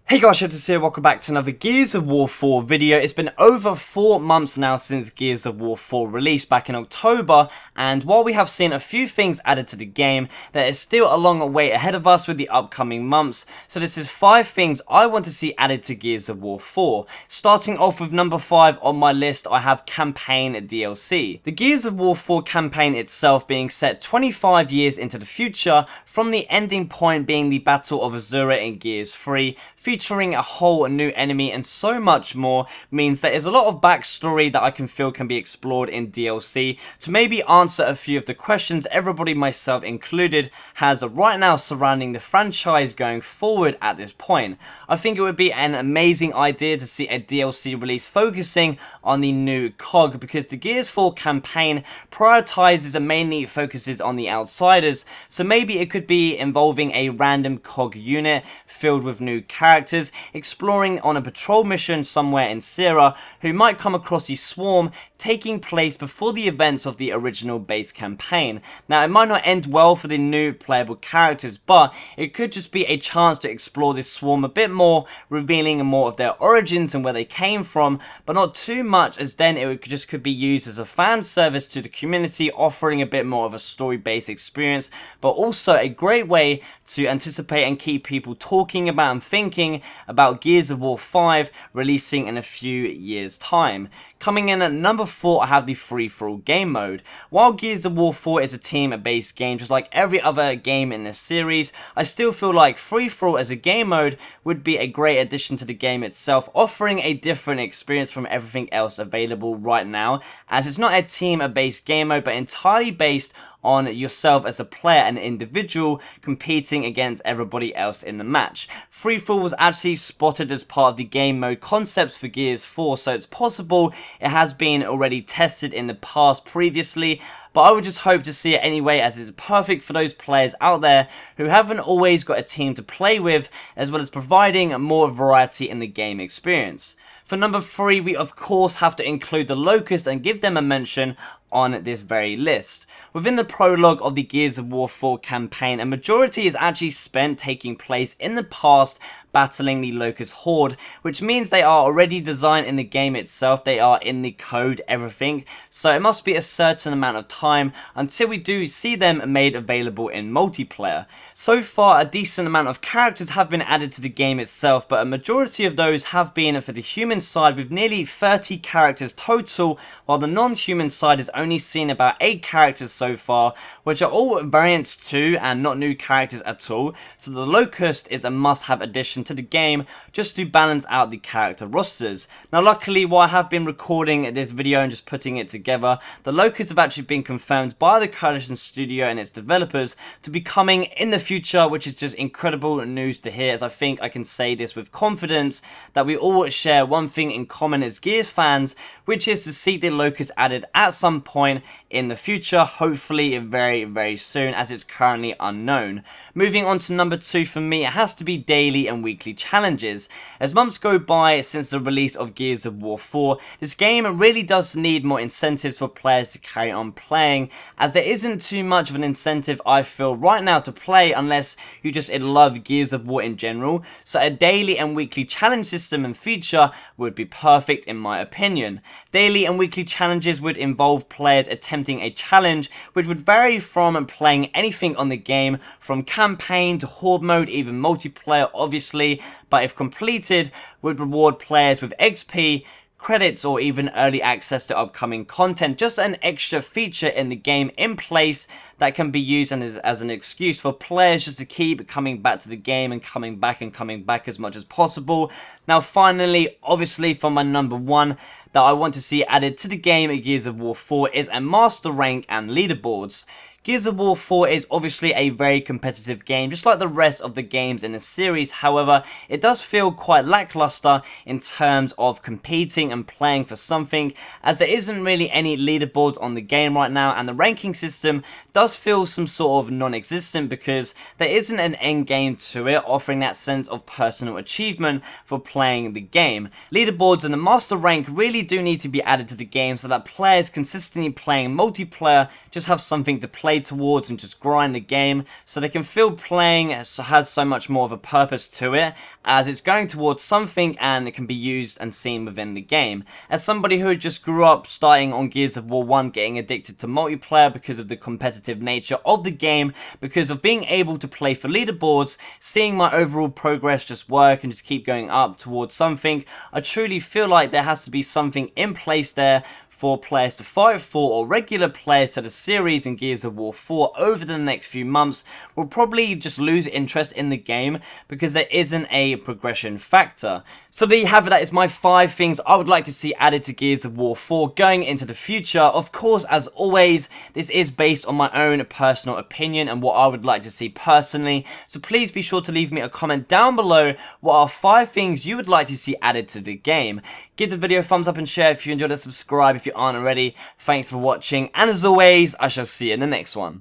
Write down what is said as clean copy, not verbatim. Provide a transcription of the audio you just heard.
Hey guys, Shadowz here, welcome back to another Gears of War 4 video. It's been over 4 months now since Gears of War 4 released back in October, and while we have seen a few things added to the game, there is still a long way ahead of us with the upcoming months. So this is 5 things I want to see added to Gears of War 4. Starting off with number 5 on my list, I have Campaign DLC. The Gears of War 4 campaign itself being set 25 years into the future, from the ending point being the Battle of Azura in Gears 3, featuring a whole new enemy and so much more, means there is a lot of backstory that I can feel can be explored in DLC to maybe answer a few of the questions everybody, myself included, has right now surrounding the franchise going forward at this point. I think it would be an amazing idea to see a DLC release focusing on the new COG, because the Gears 4 campaign prioritizes and mainly focuses on the outsiders, so maybe it could be involving a random COG unit filled with new characters, exploring on a patrol mission somewhere in Sierra, who might come across the swarm taking place before the events of the original base campaign. Now, it might not end well for the new playable characters, but it could just be a chance to explore this swarm a bit more, revealing more of their origins and where they came from, but not too much, as then it could be used as a fan service to the community, offering a bit more of a story-based experience, but also a great way to anticipate and keep people talking about and thinking about Gears of War 5 releasing in a few years' time. Coming in at number 4, I have the free-for-all game mode. While Gears of War 4 is a team-based game just like every other game in this series, I still feel like free-for-all as a game mode would be a great addition to the game itself, offering a different experience from everything else available right now, as it's not a team-based game mode but entirely based on yourself as a player and individual competing against everybody else in the match. Free-for-all was actually spotted as part of the game mode concepts for Gears 4, so it's possible it has been already tested in the past previously, but I would just hope to see it anyway, as it's perfect for those players out there who haven't always got a team to play with, as well as providing more variety in the game experience. For number 3, we of course have to include the Locusts and give them a mention on this very list. Within the prologue of the Gears of War 4 campaign, a majority is actually spent taking place in the past battling the Locust Horde, which means they are already designed in the game itself, they are in the code, everything, so it must be a certain amount of time until we do see them made available in multiplayer. So far, a decent amount of characters have been added to the game itself, but a majority of those have been for the human side, with nearly 30 characters total, while the non-human side has only seen about 8 characters so far, which are all variants too and not new characters at all, so the Locust is a must-have addition to the game just to balance out the character rosters. Now luckily, while I have been recording this video and just putting it together, the Locusts have actually been confirmed by the Coalition Studio and its developers to be coming in the future, which is just incredible news to hear, as I think I can say this with confidence that we all share one thing in common as Gears fans, which is to see the Locusts added at some point in the future, hopefully very soon, as it's currently unknown. Moving on to number 2 for me, it has to be daily and weekly challenges. As months go by since the release of Gears of War 4, this game really does need more incentives for players to carry on playing, as there isn't too much of an incentive I feel right now to play unless you just love Gears of War in general, so a daily and weekly challenge system and feature would be perfect in my opinion. Daily and weekly challenges would involve players attempting a challenge, which would vary from playing anything on the game, from campaign to horde mode, even multiplayer obviously, but if completed would reward players with XP, credits, or even early access to upcoming content. Just an extra feature in the game in place that can be used as an excuse for players just to keep coming back to the game and coming back as much as possible. Now finally, obviously for my number 1 that I want to see added to the game at Gears of War 4 is a master rank and leaderboards. Gears of War 4 is obviously a very competitive game, just like the rest of the games in the series. However, it does feel quite lackluster in terms of competing and playing for something, as there isn't really any leaderboards on the game right now, and the ranking system does feel some sort of non-existent because there isn't an end game to it, offering that sense of personal achievement for playing the game. Leaderboards and the master rank really do need to be added to the game so that players consistently playing multiplayer just have something to play play towards and just grind the game, so they can feel playing has so much more of a purpose to it, as it's going towards something and it can be used and seen within the game. As somebody who just grew up starting on Gears of War 1, getting addicted to multiplayer because of the competitive nature of the game, because of being able to play for leaderboards, seeing my overall progress just work and just keep going up towards something, I truly feel like there has to be something in place there for players to fight for, or regular players to the series in Gears of War 4 over the next few months will probably just lose interest in the game because there isn't a progression factor. So there you have it, that is my 5 things I would like to see added to Gears of War 4 going into the future. Of course, as always, this is based on my own personal opinion and what I would like to see personally, so please be sure to leave me a comment down below what are 5 things you would like to see added to the game. Give the video a thumbs up and share if you enjoyed it, subscribe if you aren't already. Thanks for watching, and as always, I shall see you in the next one.